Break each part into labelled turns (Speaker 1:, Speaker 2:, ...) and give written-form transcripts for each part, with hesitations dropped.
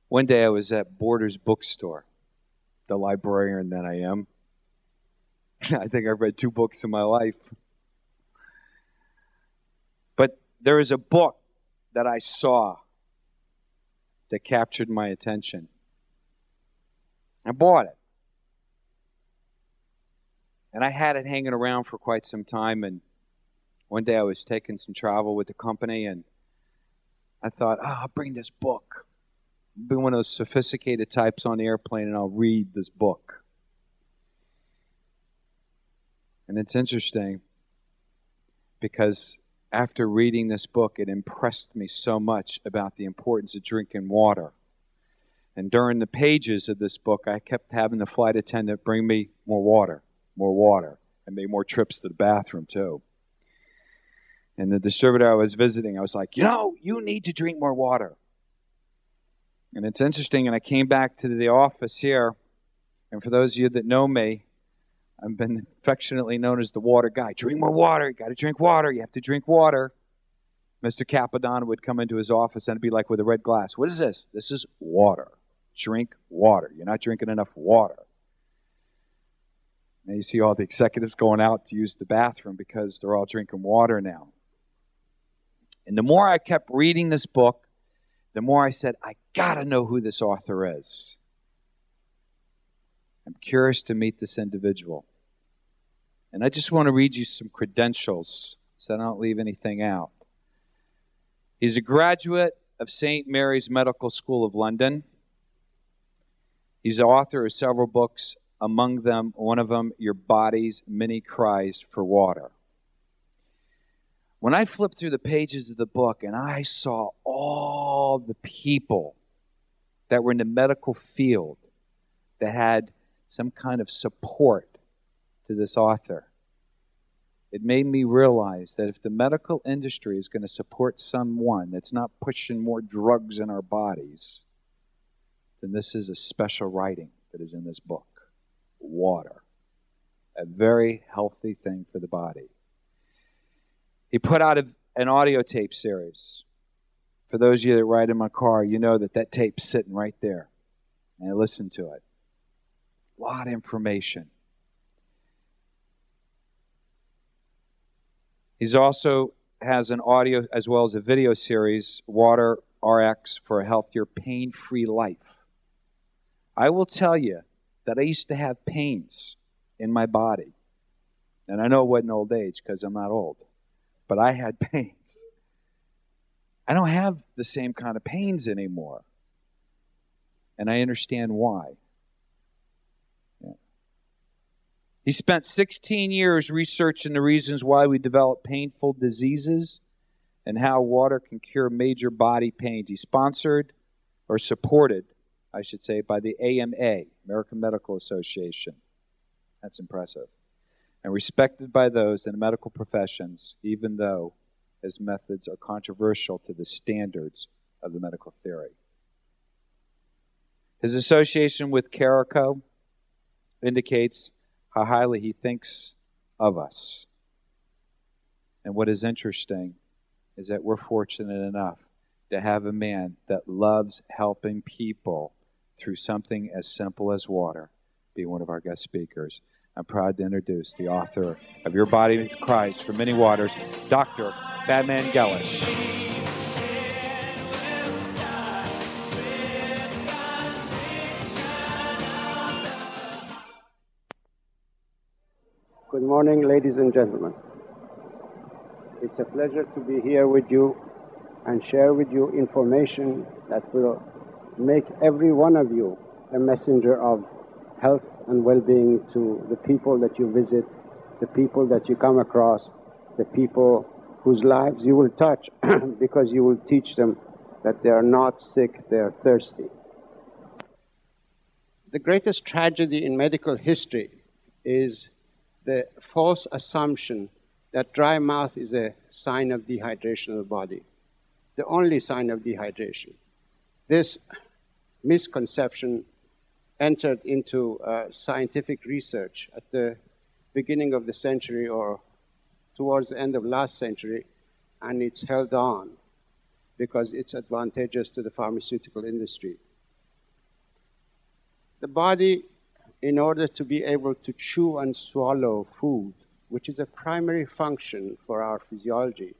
Speaker 1: One day I was at Borders bookstore, the librarian that I am. I think I've read 2 books in my life. But there is a book that I saw that captured my attention. I bought it. And I had it hanging around for quite some time. And one day I was taking some travel with the company, and I thought, I'll bring this book. I'll be one of those sophisticated types on the airplane, and I'll read this book. And it's interesting because after reading this book, it impressed me so much about the importance of drinking water. And during the pages of this book, I kept having the flight attendant bring me more water, and made more trips to the bathroom too. And the distributor I was visiting, I was like, you need to drink more water. And it's interesting, and I came back to the office here, and for those of you that know me, I've been affectionately known as the water guy. Drink more water. You got to drink water. You have to drink water. Mr. Capadonna would come into his office and it'd be like with a red glass. What is this? This is water. Drink water. You're not drinking enough water. And you see all the executives going out to use the bathroom because they're all drinking water now. And the more I kept reading this book, the more I said, I got to know who this author is. I'm curious to meet this individual. And I just want to read you some credentials so I don't leave anything out. He's a graduate of St. Mary's Medical School of London. He's the author of several books, among them, one of them, Your Body's Many Cries for Water. When I flipped through the pages of the book and I saw all the people that were in the medical field that had some kind of support to this author, it made me realize that if the medical industry is going to support someone that's not pushing more drugs in our bodies, then this is a special writing that is in this book. Water. A very healthy thing for the body. He put out an audio tape series. For those of you that ride in my car, you know that tape's sitting right there. And I listened to it. A lot of information. He's also has an audio as well as a video series, Water RX for a Healthier, Pain-Free Life. I will tell you that I used to have pains in my body. And I know it wasn't old age because I'm not old. But I had pains. I don't have the same kind of pains anymore. And I understand why. Yeah. He spent 16 years researching the reasons why we develop painful diseases and how water can cure major body pains. He's sponsored or supported, I should say, by the AMA, American Medical Association. That's impressive. And respected by those in the medical professions, even though his methods are controversial to the standards of the medical theory. His association with Carico indicates how highly he thinks of us. And what is interesting is that we're fortunate enough to have a man that loves helping people through something as simple as water be one of our guest speakers. I'm proud to introduce the author of Your Body Cries for Many Waters, Dr. Batmanghelidj.
Speaker 2: Good morning, ladies and gentlemen. It's a pleasure to be here with you and share with you information that will make every one of you a messenger of health and well-being to the people that you visit, the people that you come across, the people whose lives you will touch because you will teach them that they are not sick, they are thirsty. The greatest tragedy in medical history is the false assumption that dry mouth is a sign of dehydration of the body, the only sign of dehydration. This misconception entered into scientific research at the beginning of the century or towards the end of last century, and it's held on because it's advantageous to the pharmaceutical industry. The body, in order to be able to chew and swallow food, which is a primary function for our physiology,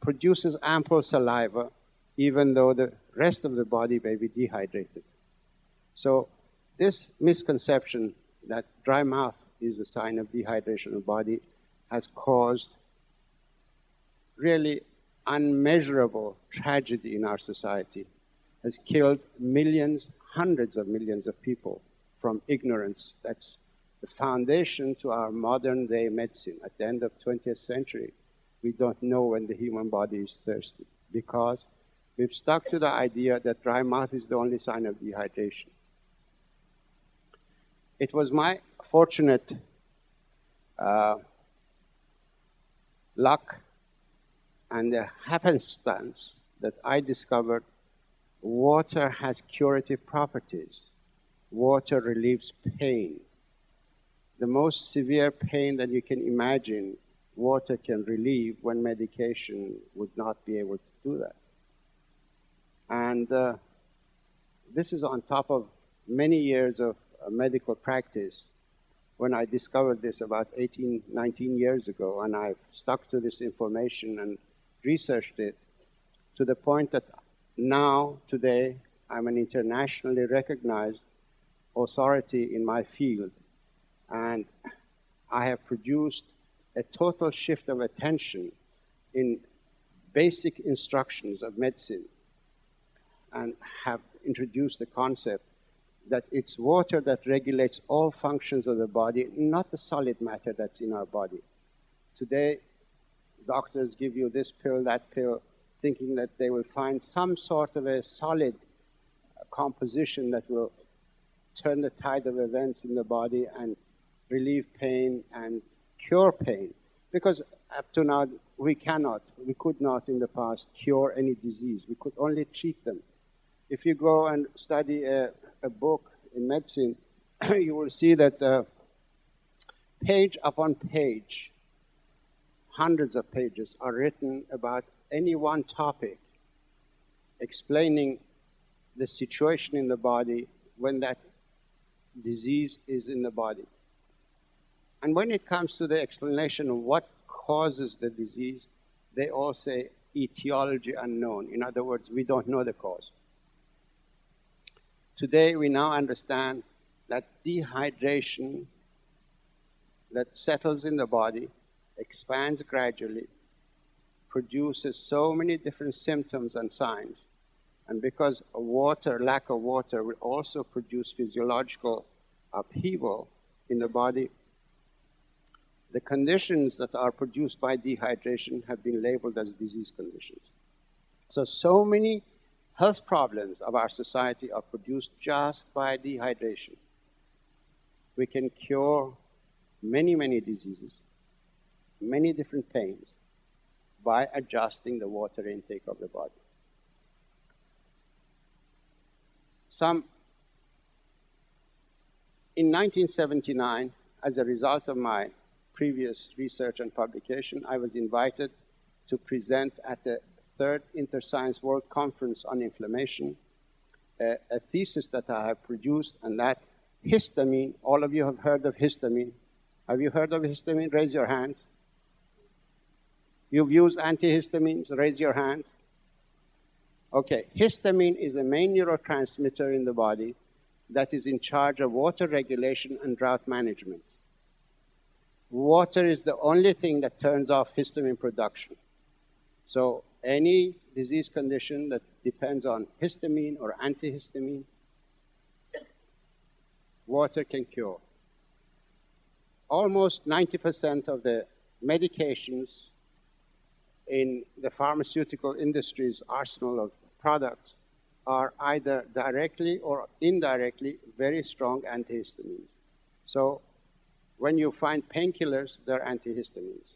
Speaker 2: produces ample saliva, even though the rest of the body may be dehydrated. So this misconception that dry mouth is a sign of dehydration of the body has caused really unmeasurable tragedy in our society, has killed millions, hundreds of millions of people from ignorance. That's the foundation to our modern day medicine. At the end of 20th century, we don't know when the human body is thirsty because we've stuck to the idea that dry mouth is the only sign of dehydration. It was my fortunate luck and the happenstance that I discovered water has curative properties. Water relieves pain. The most severe pain that you can imagine, water can relieve when medication would not be able to do that. And this is on top of many years of medical practice. When I discovered this about 18, 19 years ago, and I've stuck to this information and researched it to the point that now, today, I'm an internationally recognized authority in my field. And I have produced a total shift of attention in basic instructions of medicine and have introduced the concept that it's water that regulates all functions of the body, not the solid matter that's in our body. Today, doctors give you this pill, that pill, thinking that they will find some sort of a solid composition that will turn the tide of events in the body and relieve pain and cure pain. Because up to now, we could not in the past cure any disease. We could only treat them. If you go and study a book in medicine, you will see that page upon page, hundreds of pages are written about any one topic, explaining the situation in the body when that disease is in the body. And when it comes to the explanation of what causes the disease, they all say etiology unknown. In other words, we don't know the cause. Today, we now understand that dehydration that settles in the body, expands gradually, produces so many different symptoms and signs. And because lack of water will also produce physiological upheaval in the body, the conditions that are produced by dehydration have been labeled as disease conditions. So many health problems of our society are produced just by dehydration. We can cure many, many diseases, many different pains, by adjusting the water intake of the body. In 1979, as a result of my previous research and publication, I was invited to present at the third Interscience World Conference on Inflammation, a thesis that I have produced, and that histamine, all of you have heard of histamine. Have you heard of histamine? Raise your hands. You've used antihistamines? Raise your hands. Okay, histamine is the main neurotransmitter in the body that is in charge of water regulation and drought management. Water is the only thing that turns off histamine production. So any disease condition that depends on histamine or antihistamine, water can cure. Almost 90% of the medications in the pharmaceutical industry's arsenal of products are either directly or indirectly very strong antihistamines. So when you find painkillers, they're antihistamines.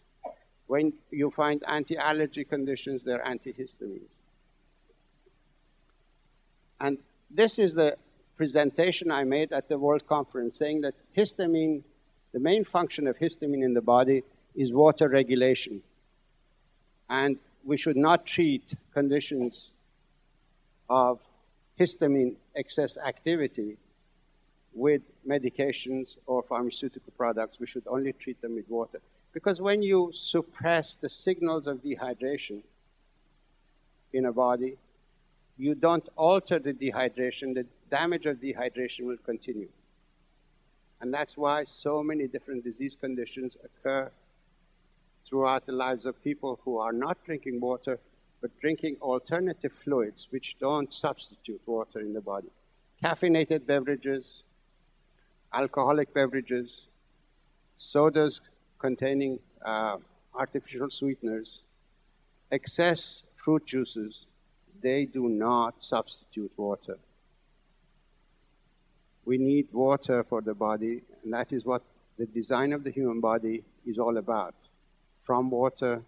Speaker 2: When you find anti-allergy conditions, they're antihistamines. And this is the presentation I made at the World Conference, saying that histamine, the main function of histamine in the body is water regulation. And we should not treat conditions of histamine excess activity with medications or pharmaceutical products. We should only treat them with water. Because when you suppress the signals of dehydration in a body, you don't alter the dehydration, the damage of dehydration will continue. And that's why so many different disease conditions occur throughout the lives of people who are not drinking water, but drinking alternative fluids which don't substitute water in the body. Caffeinated beverages, alcoholic beverages, sodas containing artificial sweeteners, excess fruit juices, they do not substitute water. We need water for the body, and that is what the design of the human body is all about. From water,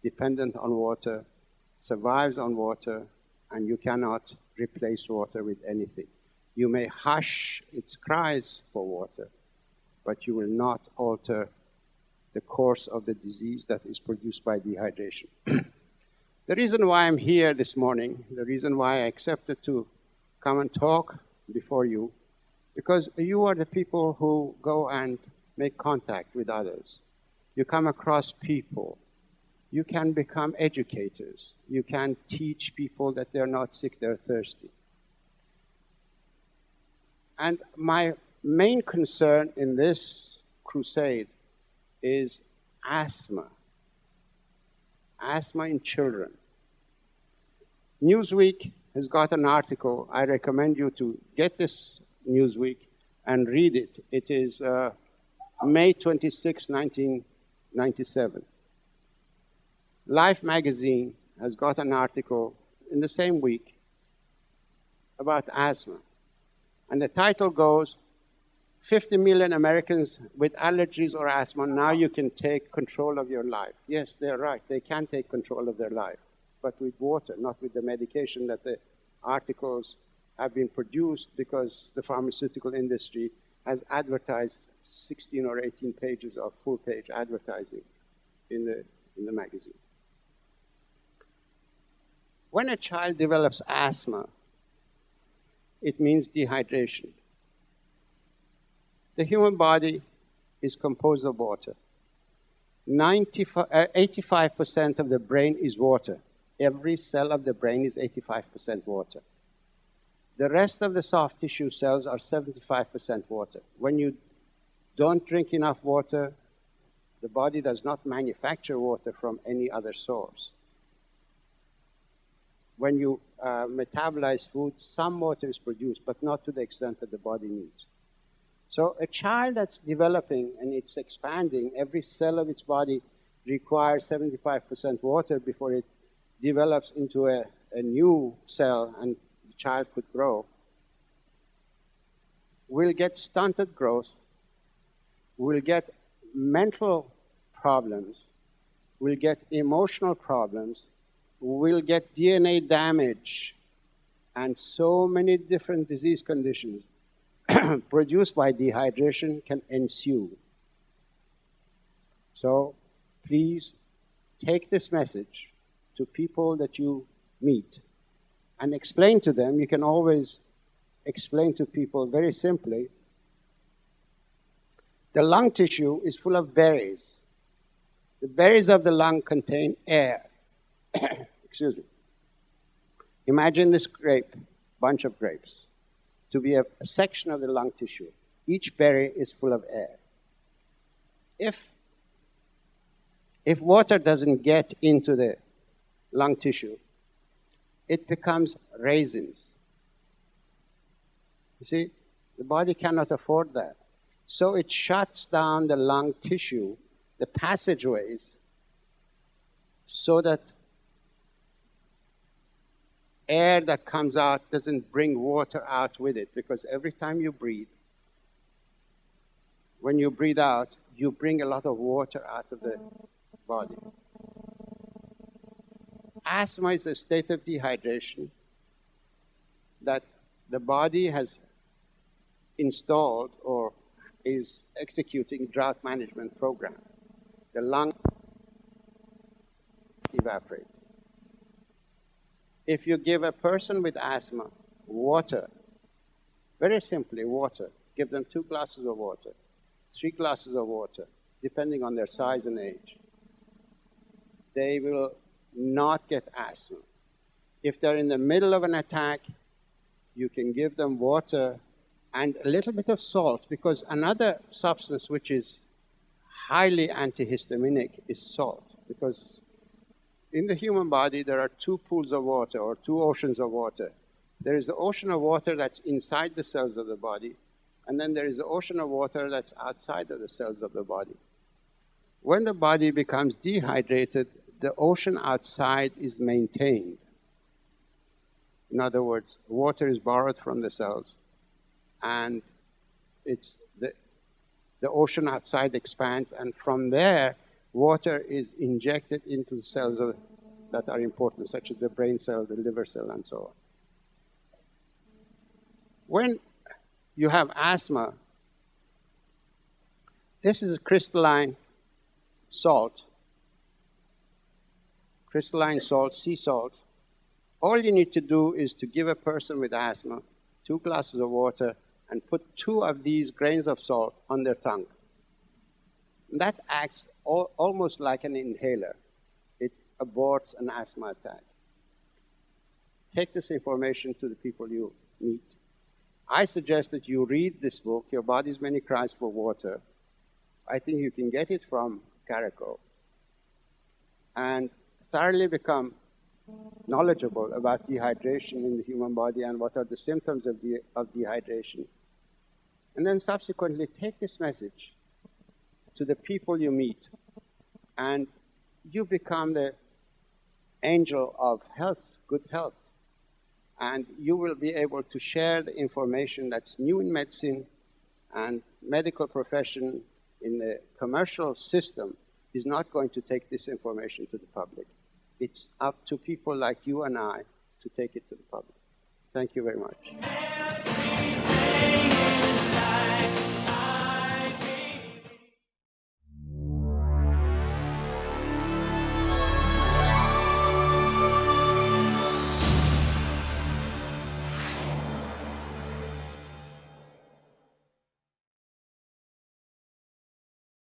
Speaker 2: dependent on water, survives on water, and you cannot replace water with anything. You may hush its cries for water, but you will not alter the course of the disease that is produced by dehydration. The reason why I'm here this morning, the reason why I accepted to come and talk before you, because you are the people who go and make contact with others. You come across people. You can become educators. You can teach people that they're not sick, they're thirsty. And my main concern in this crusade is asthma. Asthma in children. Newsweek has got an article. I recommend you to get this Newsweek and read it. It is May 26, 1997. Life magazine has got an article in the same week about asthma. And the title goes, 50 million Americans with allergies or asthma, now you can take control of your life. Yes, they're right. They can take control of their life, but with water, not with the medication that the articles have been produced because the pharmaceutical industry has advertised 16 or 18 pages of full-page advertising in the magazine. When a child develops asthma, it means dehydration. The human body is composed of water. 85% of the brain is water. Every cell of the brain is 85% water. The rest of the soft tissue cells are 75% water. When you don't drink enough water, the body does not manufacture water from any other source. When you metabolize food, some water is produced, but not to the extent that the body needs. So a child that's developing and it's expanding, every cell of its body requires 75% water before it develops into a new cell and the child could grow. We'll get stunted growth. We'll get mental problems. We'll get emotional problems. We'll get DNA damage and so many different disease conditions produced by dehydration can ensue. So please take this message to people that you meet and explain to them. You can always explain to people very simply. The lung tissue is full of berries. The berries of the lung contain air. Excuse me. Imagine this bunch of grapes, to be a section of the lung tissue. Each berry is full of air. If water doesn't get into the lung tissue, it becomes raisins. You see, the body cannot afford that. So it shuts down the lung tissue, the passageways, so that air that comes out doesn't bring water out with it, because every time you breathe, when you breathe out, you bring a lot of water out of the body. Asthma is a state of dehydration that the body has installed or is executing drought management program. The lung evaporate. If you give a person with asthma water, very simply water, give them 2 glasses of water, 3 glasses of water, depending on their size and age, they will not get asthma. If they're in the middle of an attack, you can give them water and a little bit of salt, because another substance which is highly antihistaminic is salt. Because in the human body, there are 2 pools of water or 2 oceans of water. There is the ocean of water that's inside the cells of the body, and then there is the ocean of water that's outside of the cells of the body. When the body becomes dehydrated, the ocean outside is maintained. In other words, water is borrowed from the cells, and it's the ocean outside expands, and from there, water is injected into the cells that are important, such as the brain cell, the liver cell, and so on. When you have asthma, this is a crystalline salt, sea salt. All you need to do is to give a person with asthma 2 glasses of water and put 2 of these grains of salt on their tongue. That acts almost like an inhaler. It aborts an asthma attack. Take this information to the people you meet. I suggest that you read this book, Your Body's Many Cries for Water. I think you can get it from Carico and thoroughly become knowledgeable about dehydration in the human body and what are the symptoms of dehydration. And then subsequently take this message to the people you meet, and you become the angel of health, good health. And you will be able to share the information that's new in medicine, and medical profession in the commercial system is not going to take this information to the public. It's up to people like you and I to take it to the public. Thank you very much.